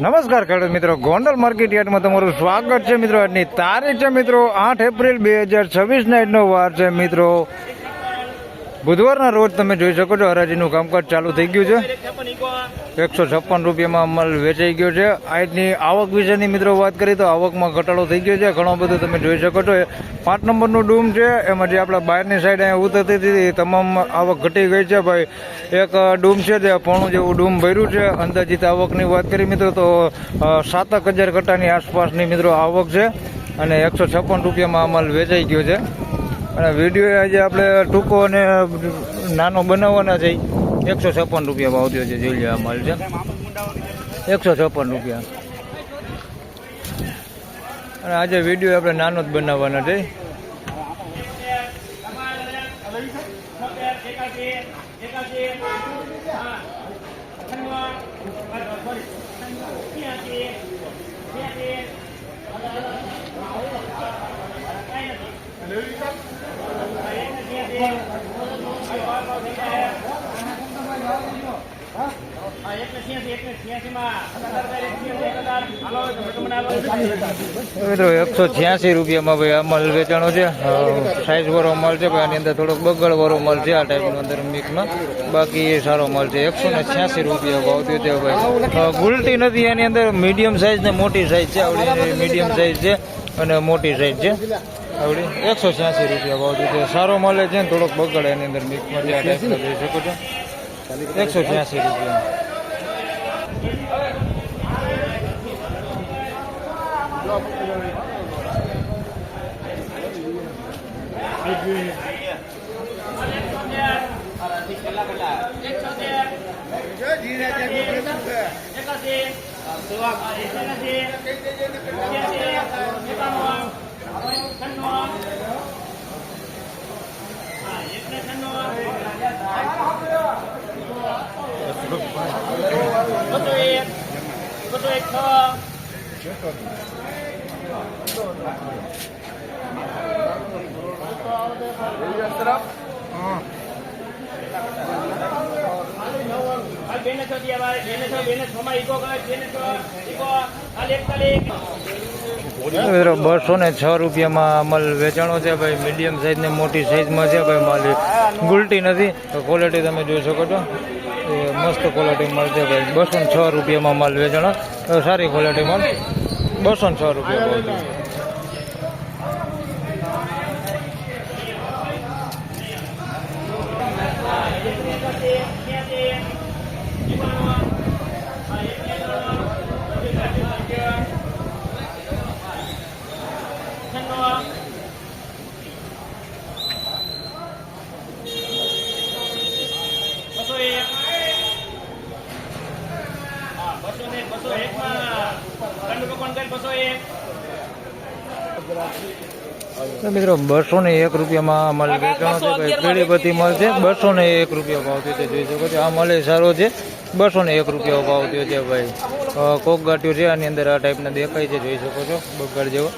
નમસ્કાર ખેડૂત મિત્રો, ગોંડલ માર્કેટ યાર્ડમાં તમારું સ્વાગત છે મિત્રો. આજની તારીખ છે મિત્રો 8 એપ્રિલ 2026 ના આજનો વાર છે મિત્રો બુધવારના રોજ. તમે જોઈ શકો છો હરાજીનું કામકાજ ચાલુ થઈ ગયું છે. 156 રૂપિયામાં માલ વેચાઈ ગયો છે. આજની આવક વિશેની મિત્રો વાત કરીએ તો આવકમાં ઘટાડો થઈ ગયો છે ઘણો બધો. તમે જોઈ શકો છો 5 નંબરનું ડૂમ છે, એમાં જે આપણા બહારની સાઈડ અહીંયા ઉતરતી હતી તમામ આવક ઘટી ગઈ છે ભાઈ. એક ડૂમ છે તે પોણું જેવું ડૂમ ભર્યું છે. અંદાજિત આવકની વાત કરી મિત્રો તો 7,000 કટ્ટાની આસપાસની મિત્રો આવક છે અને 156 રૂપિયામાં માલ વેચાઈ ગયો છે. અને વિડીયો આજે આપણે ટૂંકો અને નાનો બનાવવાના છે. 156 રૂપિયા ભાવ થયો છે. જોઈ લે આ માલ છે 156 રૂપિયા. અને આજે વિડીયો આપણે નાનો જ બનાવવાનો છે. મિત્રો 186 રૂપિયામાં ભાઈ આ માલ વેચાણો છે. સાઈઝ વાળો માલ છે ભાઈ. આની અંદર થોડોક બગડ વાળો માલ છે આ ટાઈપનો અંદર મિક્સમાં. બાકી એ સારો માલ છે. 186 રૂપિયા ભાવ થયો છે ભાઈ. ગુલટી નથી એની અંદર. મીડિયમ સાઈઝ ને મોટી સાઈઝ છે. આવડી મીડિયમ સાઈઝ છે અને મોટી સાઈઝ છે. આવડી 186 રૂપિયા ભાવ થયો છે. સારો માલ છે ને થોડોક બગડ એની અંદર મિક્સમાં છે આ ટાઈપનો જોઈ શકો છો. 186 રૂપિયા. મિત્રો 206 રૂપિયામાં માલ વેચાણો છે ભાઈ. મીડિયમ સાઈઝ ને મોટી સાઈઝમાં છે ભાઈ માલ. ગુલટી નથી તો ક્વોલિટી તમે જોઈ શકો છો. એ મસ્ત ક્વોલિટી માલ છે ભાઈ. 206 રૂપિયામાં માલ વેચાણો. સારી ક્વોલિટી માલ 206 રૂપિયા ભાવ છે. મિત્રો 201 રૂપિયામાં માલ વેચાણો છે ભાઈ. પીળીપતિ માલ છે. 201 રૂપિયા ભાવ થયો છે. જોઈ શકો છો આ માલ સારો છે. 201 રૂપિયા ભાવ થયો છે ભાઈ. કોક ગાંઠિયો છે આની અંદર આ ટાઈપના દેખાય છે. જોઈ શકો છો બગાડ જેવો.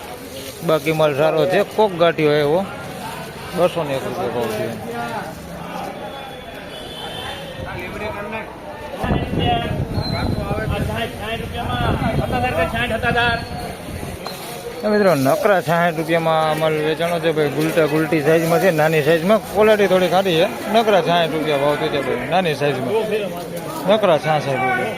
બાકી માલ સારો છે. કોક ગાંઠિયો એવો 201 રૂપિયા ભાવ થયો. મિત્રો નકરા 60 રૂપિયામાં માલ વેચાણો છે ભાઈ. ગુલટી સાઈઝમાં છે. નાની સાઈઝમાં ક્વોલિટી થોડી ખાટી છે. નકરા 60 રૂપિયા ભાવ થયો છે ભાઈ. નાની સાઈઝમાં નકરા 66 રૂપિયા.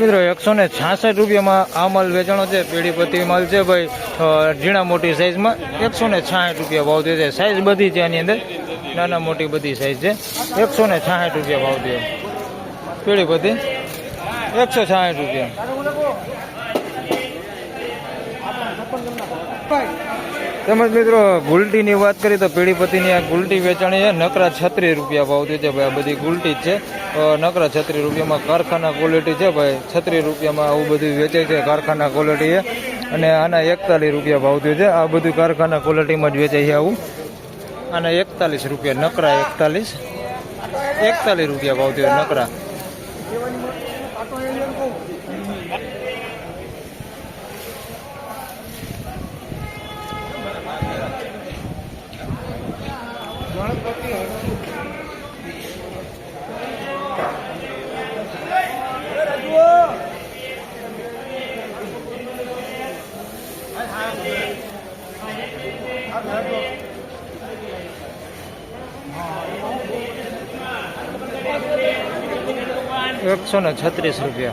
મિત્રો 166 રૂપિયામાં આ માલ વેચાણો છે. પીળીપતિ માલ છે ભાઈ. ઝીણા મોટી સાઈઝમાં 166 રૂપિયા ભાવ થયો છે. સાઈઝ બધી છે આની અંદર. નાના મોટી બધી સાઈઝ છે. 166 રૂપિયા ભાવ થયો. પીળીપતિ 166 રૂપિયા. તેમજ મિત્રો ગુલટીની વાત કરીએ તો પીળીપતિની આ ગુલટી વેચાણી છે. નકરા 36 રૂપિયા ભાવ થયો છે ભાઈ. આ બધી ગુલટી જ છે. નકરા 36 રૂપિયામાં કારખાના ક્વોલિટી છે ભાઈ. 36 રૂપિયામાં આવું બધું વેચાય છે. કારખાના ક્વોલિટી છે. અને આના 41 રૂપિયા ભાવ થયો છે. આ બધું કારખાના ક્વોલિટીમાં જ વેચાય છે આવું. અને 41 રૂપિયા નકરા, 41 રૂપિયા ભાવ થયો નકરા. ₹136.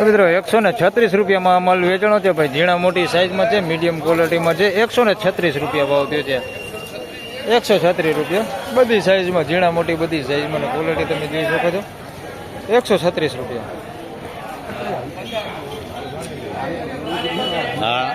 મિત્રો 136 રૂપિયામાં માલ વેચાણો છે ભાઈ. ઝીણા મોટી સાઈઝમાં છે, મીડિયમ ક્વોલિટીમાં છે. 136 રૂપિયા ભાવ થયો છે. 136 રૂપિયા બધી સાઈઝમાં, ઝીણા મોટી બધી સાઈઝમાં ક્વોલિટી તમે જોઈ શકો છો. 136 રૂપિયા. હા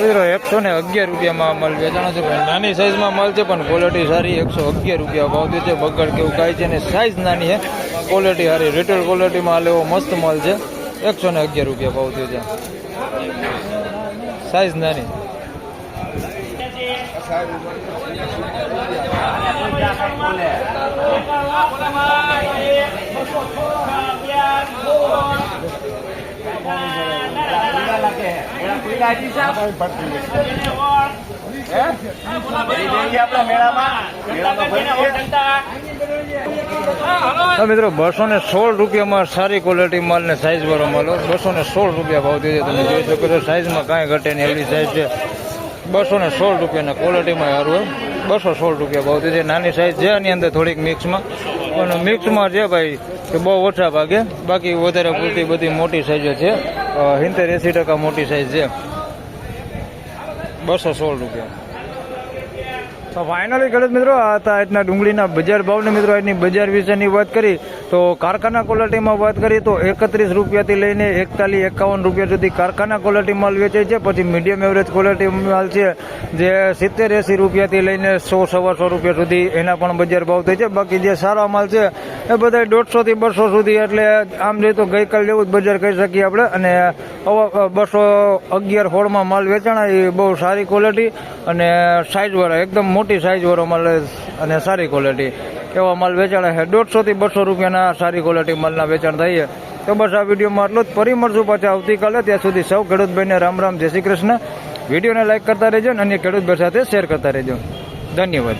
મિત્રો 111 રૂપિયામાં માલ વેચાણો છે. નાની સાઈઝમાં માલ છે પણ ક્વોલિટી સારી. 111 રૂપિયા ભાવ છે. બગડ કેવું કાંઈ છે ને સાઈઝ નાની છે, ક્વોલિટી સારી. રિટેલ ક્વોલિટીમાં હાલ એવો મસ્ત માલ છે. 111 રૂપિયા ભાવ થયો છે. સાઈઝ નાની. મિત્રો 216 રૂપિયામાં સારી ક્વોલિટી માલ ને સાઈઝ વાળો માલ 216 રૂપિયા ભાવ થયો છે. તમે જોઈ શકો છો સાઈઝમાં કાંઈ ઘટે નહીં, એવડી સાઈઝ છે. 216 રૂપિયાના ક્વોલિટીમાં સારું. 216 રૂપિયા ભાવ થયો છે. નાની સાઈઝ છે એની અંદર થોડીક મિક્સમાં, પણ મિક્સમાં છે ભાઈ કે બહુ ઓછા ભાગે. બાકી વધારે પૂરતી બધી મોટી સાઈઝો છે. 70-80% મોટી સાઈઝ છે. 216 રૂપિયા. તો ફાઇનલી ખેડૂત મિત્રો આ હતા આજના ડુંગળીના બજાર ભાવને. મિત્રો આજની બજાર વિશેની વાત કરી તો કારખાના ક્વોલિટીમાં વાત કરીએ તો 31 રૂપિયાથી લઈને 41-51 રૂપિયા સુધી કારખાના ક્વોલિટી માલ વેચાય છે. પછી મીડિયમ એવરેજ ક્વોલિટી માલ છે જે 70-80 રૂપિયાથી લઈને 100-125 રૂપિયા સુધી એના પણ બજાર ભાવ થાય છે. બાકી જે સારા માલ છે એ બધા 150 થી 200 સુધી. એટલે આમ જોઈએ તો ગઈકાલ જેવું જ બજાર કહી શકીએ આપણે. અને 211-16માં માલ વેચાણા એ બહુ સારી ક્વોલિટી અને સાઈઝવાળા, એકદમ મોટી સાઈઝવાળો માલ અને સારી ક્વોલિટી એવા માલ વેચાણા છે. 150 થી 200 રૂપિયાના સારી ક્વોલિટી માલના વેચાણ થાય છે. તો બસ આ વિડીયોમાં આટલું જ. ફરી મળશું પાછા આવતીકાલે. ત્યાં સુધી સૌ ખેડૂતભાઈને રામ રામ, જય શ્રી કૃષ્ણ. વિડીયોને લાઈક કરતા રહેજો અને અન્ય ખેડૂતભાઈ સાથે શેર કરતા રહેજો. ધન્યવાદ.